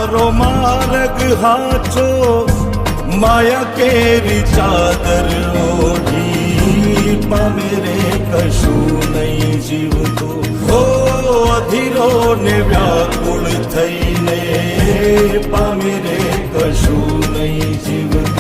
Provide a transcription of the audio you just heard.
તારો માર્ગ હાચો માયા કેરી ચાદર ઓઢી પામે રે કશું નહીં જીવતો હો અધીરો ને વ્યાકુળ થઈને પામે રે કશું નહીં જીવતો